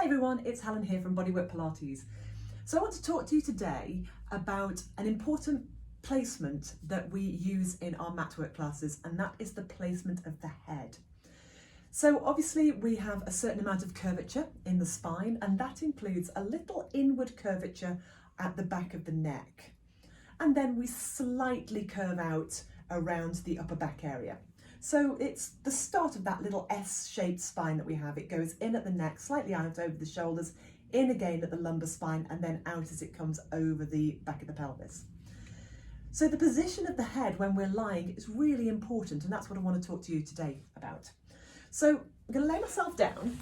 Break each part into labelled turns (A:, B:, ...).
A: Hi everyone, it's Helen here from Bodywork-Pilates. So I want to talk to you today about an important placement that we use in our mat work classes, and that is the placement of the head. So obviously we have a certain amount of curvature in the spine, and that includes a little inward curvature at the back of the neck. And then we slightly curve out around the upper back area. So it's the start of that little S-shaped spine that we have. It goes in at the neck, slightly out over the shoulders, in again at the lumbar spine, and then out as it comes over the back of the pelvis. So the position of the head when we're lying is really important, and that's what I want to talk to you today about. So I'm going to lay myself down.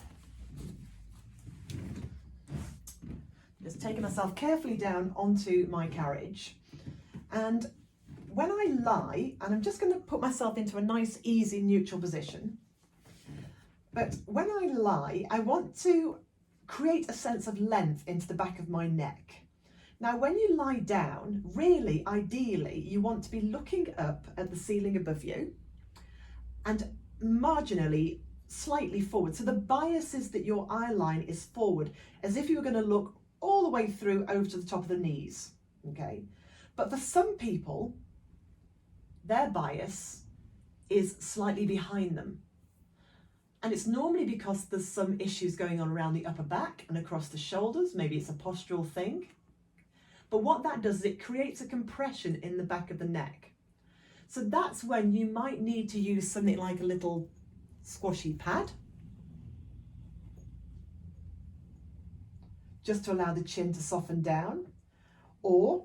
A: Just taking myself carefully down onto my carriage. And when I lie, and I'm just going to put myself into a nice, easy, neutral position, but when I lie, I want to create a sense of length into the back of my neck. Now, when you lie down, really, ideally, you want to be looking up at the ceiling above you and marginally, slightly forward. So the bias is that your eye line is forward, as if you were going to look all the way through over to the top of the knees, okay? But for some people, their bias is slightly behind them. And it's normally because there's some issues going on around the upper back and across the shoulders. Maybe it's a postural thing. But what that does is it creates a compression in the back of the neck. So that's when you might need to use something like a little squashy pad, just to allow the chin to soften down, or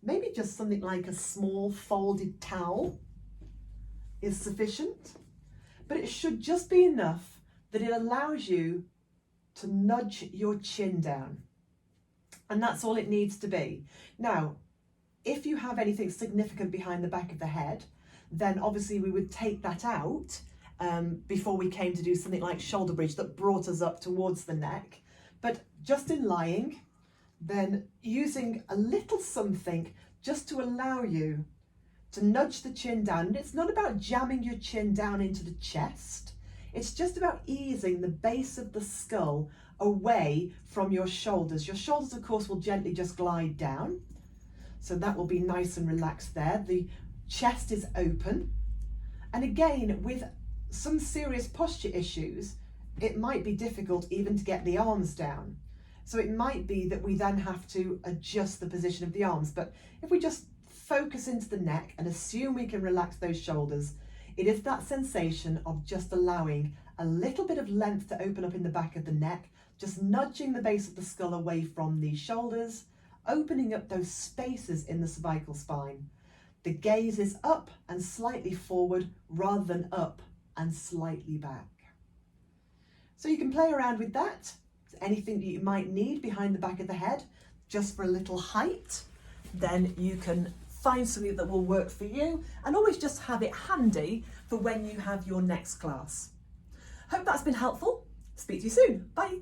A: maybe just something like a small folded towel is sufficient, but it should just be enough that it allows you to nudge your chin down. And that's all it needs to be. Now, if you have anything significant behind the back of the head, then obviously we would take that out before we came to do something like shoulder bridge that brought us up towards the neck. But just in lying, then using a little something just to allow you to nudge the chin down. And it's not about jamming your chin down into the chest. It's just about easing the base of the skull away from your shoulders. Your shoulders, of course, will gently just glide down. So that will be nice and relaxed there. The chest is open. And again, with some serious posture issues, it might be difficult even to get the arms down. So it might be that we then have to adjust the position of the arms. But if we just focus into the neck and assume we can relax those shoulders, it is that sensation of just allowing a little bit of length to open up in the back of the neck, just nudging the base of the skull away from the shoulders, opening up those spaces in the cervical spine. The gaze is up and slightly forward rather than up and slightly back. So you can play around with that. Anything that you might need behind the back of the head, just for a little height, then you can find something that will work for you, and always just have it handy for when you have your next class. Hope that's been helpful. Speak to you soon. Bye.